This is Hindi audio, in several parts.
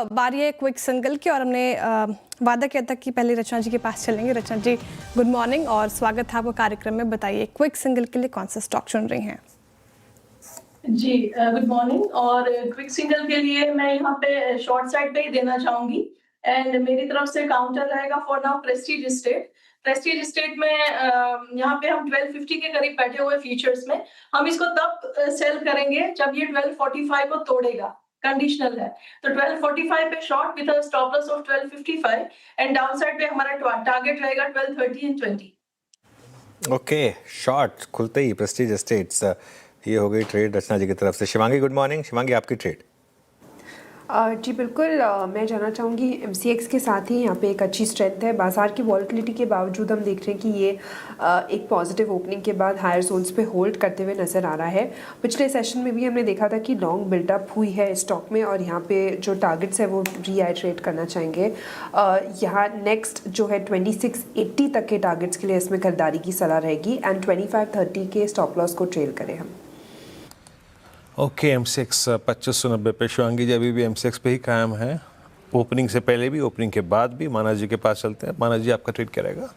बारी है क्विक सिंगल की और हमने वादा किया था कि पहले रचना जी के पास चलेंगे। रचना जी गुड मॉर्निंग और स्वागत है आपको कार्यक्रम में। बताइए क्विक सिंगल के लिए कौन सा स्टॉक चुन रही हैं? जी गुड मॉर्निंग। और क्विक सिंगल के लिए मैं यहाँ पे शॉर्ट साइड पे ही देना चाहूंगी एंड मेरी तरफ से काउंटर रहेगा for now Prestige state. Prestige state में यहाँ पे हम 1250 के करीब बैठे हुए फ्यूचर्स में। हम इसको तब सेल करेंगे जब ये 1245 को तोड़ेगा, कंडीशनल है। तो 1245 पे short with a stop loss of 1255 and down side पे हमारा टारगेट रहेगा 1230 एंड 20। ओके, शॉर्ट खुलते ही प्रेस्टीज एस्टेट्स, ये हो गई ट्रेड रचना जी की तरफ से। Shivangi good morning. शिवांगी आपकी ट्रेड। जी बिल्कुल, मैं जानना चाहूँगी MCX के साथ ही यहाँ पे एक अच्छी स्ट्रेंथ है। बाजार की वॉलेटिलिटी के बावजूद हम देख रहे हैं कि ये एक पॉजिटिव ओपनिंग के बाद हायर जोन्स पे होल्ड करते हुए नज़र आ रहा है। पिछले सेशन में भी हमने देखा था कि लॉन्ग बिल्डअप हुई है स्टॉक में और यहाँ पे जो टारगेट्स है वो रीआइट्रेट करना चाहेंगे। यहाँ नेक्स्ट जो है 2680 तक के टारगेट्स के लिए इसमें खरीदारी की सलाह रहेगी एंड 2530 के स्टॉप लॉस को ट्रेल करें हम। ओके, MCX 2590 पे। शिवांगी जी अभी भी MCX पे ही कायम है, ओपनिंग से पहले भी, ओपनिंग के बाद भी। मानस जी के पास चलते हैं। मानस जी आपका ट्रेड क्या रहेगा?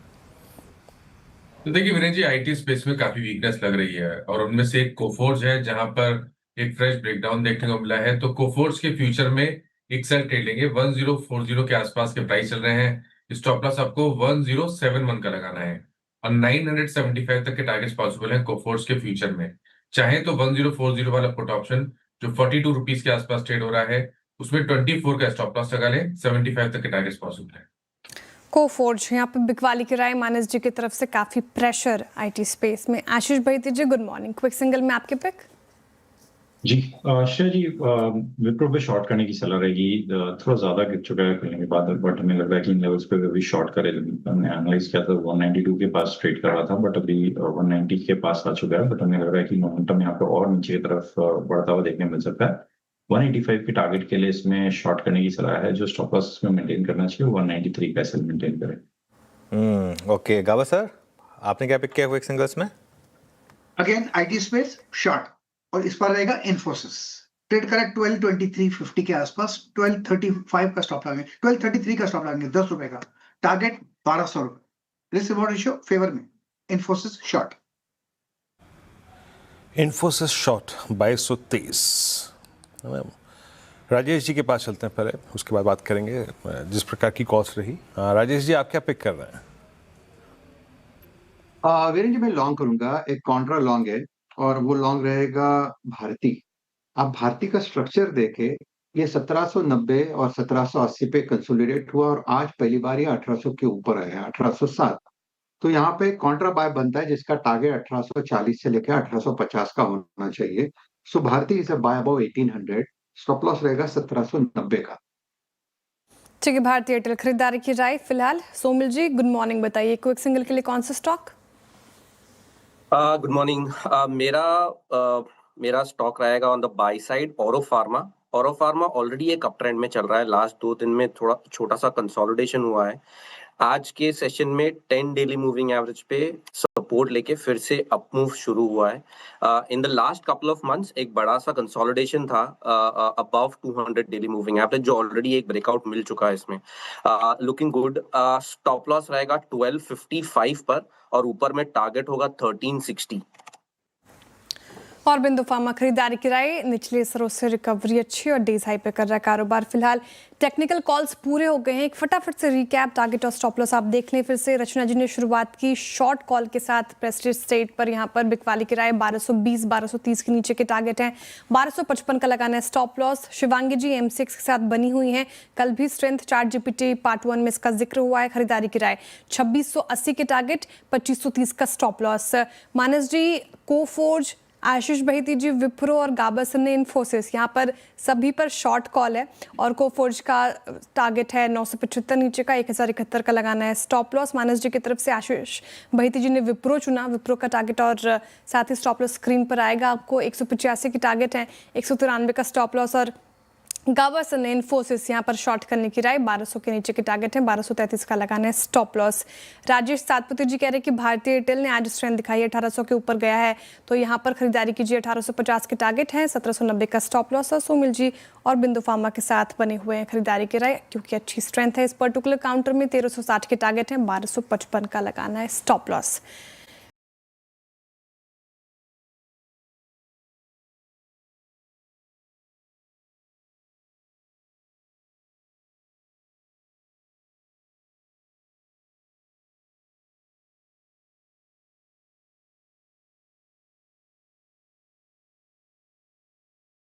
तो देखिए वीरेंद्र जी, आईटी स्पेस में काफी वीकनेस लग रही है और उनमें से एक कोफोर्ज है जहां पर एक फ्रेश ब्रेकडाउन देखने को मिला है। तो कोफोर्ज के फ्यूचर में एक सेल ट्रेड लेंगे। 1040 के आसपास के प्राइस चल रहे हैं। स्टॉप लॉस आपको 1071 का लगाना है और 975 तक के टारगेट्स पॉसिबल है कोफोर्ज के फ्यूचर में। चाहे तो 1040 वाला पुट ऑप्शन जो 42 रुपीज के आसपास ट्रेड हो रहा है उसमें 24 का स्टॉप लॉस लगा लें। 75 तक के टारगेट्स पॉसिबल है। कोफोर्ज यहाँ पे बिकवाली की राय मानस जी की तरफ से, काफी प्रेशर आईटी स्पेस में। आशीष भाई जी गुड मॉर्निंग। क्विक सिंगल में आपके पिक? जी श्रेया जी, विप्रो पे शॉर्ट करने की सलाह रहेगी। थोड़ा ज्यादा गिर चुका है खुलने के बाद, बट हमें लग रहा है कि इन लेवल्स पे अभी शॉर्ट करे। हमने एनालाइज किया था 192 के पास ट्रेड कर रहा था, बट अभी 190 के पास आ चुका है। बट हमें लग रहा है कि मोमेंटम यहाँ पे और नीचे की तरफ बढ़ता हुआ देखने मिल सकता है। 185 के टारगेट के लिए इसमें शॉर्ट करने की सलाह है। जो स्टॉप लॉस इसमें मेंटेन करना चाहिए 193 का एसएल मेंटेन करें। ओके, गावा सर आपने क्या पिक किया क्विक सिंगल्स में? अगेन आईटी स्पेस शॉर्ट और इस पर रहेगा इन्फोसिस। ट्रेड करें 122350 के आसपास। 1235 का स्टॉप लगाएंगे, 1233 का स्टॉप लगाएंगे, 10 रुपए का टारगेट 1200 रुपए। रिस्क रिवॉर्ड रेशियो फेवर में। इन्फोसिस शॉर्ट। इन्फोसिस शॉर्ट 2223। राजेश जी के पास चलते हैं पहले, उसके बाद बात करेंगे जिस प्रकार की कॉस्ट रही। राजेश जी आप क्या पिक कर रहे हैं? वीरेंद्र जी मैं लॉन्ग करूंगा, एक कॉन्ट्रा लॉन्ग है और वो लॉन्ग रहेगा भारती। आप भारती का स्ट्रक्चर देखें, ये 1790 और 1780 पे कंसोलिडेट हुआ और आज पहली बार ये 1800 के ऊपर आया है, 1807। तो यहाँ पे कॉन्ट्रा बाय बनता है जिसका टारगेट 1840 से लेकर 1850 का होना चाहिए। So Bharti is a buy above 1800। Stop loss रहेगा 1790 का। ठीक है, भारती एयरटेल खरीदारी की राय फिलहाल। सोमिल जी गुड मॉर्निंग, बताइए क्विक सिंगल के लिए कौन सा स्टॉक? Good morning. मेरा स्टॉक रहेगा ऑन द बाय साइड ओरो फार्मा। ओरो फार्मा ऑलरेडी एक अप ट्रेंड में चल रहा है। लास्ट 2 दिन में थोड़ा छोटा सा कंसोलिडेशन हुआ है। आज के सेशन में 10 डेली मूविंग एवरेज पे सपोर्ट लेके फिर से अप मूव शुरू हुआ है। In the last couple of months एक बड़ा सा कंसोलिडेशन था अबव 200 डेली मूविंग एवरेज, जो ऑलरेडी एक ब्रेकआउट मिल चुका है इसमें। Looking good. स्टॉप लॉस रहेगा 1255 पर और ऊपर में टारगेट होगा 1360। और बिंदु फार्मा खरीदारी की राय, निचले स्तरों से रिकवरी अच्छी और डेज हाई पे कर रहा है कारोबार फिलहाल। टेक्निकल कॉल्स पूरे हो गए हैं। एक फटाफट से रिकैप टारगेट और स्टॉप लॉस आप देख लें फिर से। रचना जी ने शुरुआत की शॉर्ट कॉल के साथ प्रेस्टीज स्टेट पर। यहाँ पर बिकवाली की राय 1220 1230 के नीचे के टारगेट हैं, 1255 का लगाना है स्टॉप लॉस। शिवांगी जी MCX के साथ बनी हुई हैं, कल भी स्ट्रेंथ चार्ट GPT पार्ट 1 में इसका जिक्र हुआ है। खरीदारी की राय 2680 के टारगेट, 2530 का स्टॉप लॉस। मानस जी कोफोर्ज, आशीष बहिती जी विप्रो और गाबस ने इन्फोसिस, यहाँ पर सभी पर शॉर्ट कॉल है और कोफोर्ज का टारगेट है 975 नीचे का, 1071 का लगाना है स्टॉप लॉस। मानस जी की तरफ से आशीष बहिती जी ने विप्रो चुना, विप्रो का टारगेट और साथ ही स्टॉप लॉस स्क्रीन पर आएगा आपको। 185 की टारगेट है, 193 का स्टॉप लॉस और गावस ने इन्फोसिस यहाँ पर शॉर्ट करने की राय, 1200 के नीचे के टारगेट है, 1233 का लगाना है स्टॉप लॉस। राजेश सातपति जी कह रहे हैं कि भारतीय एयरटेल ने आज स्ट्रेंथ दिखाई है, 1800 के ऊपर गया है, तो यहाँ पर खरीदारी कीजिए। 1850 के टारगेट है, 1790 का स्टॉप लॉस। और सुमिल जी और बिंदु फार्मा के साथ बने हुए हैं खरीदारी की राय, क्योंकि अच्छी स्ट्रेंथ है इस पर्टिकुलर काउंटर में। 1360 के टारगेट है, 1255 का लगाना है स्टॉप लॉस।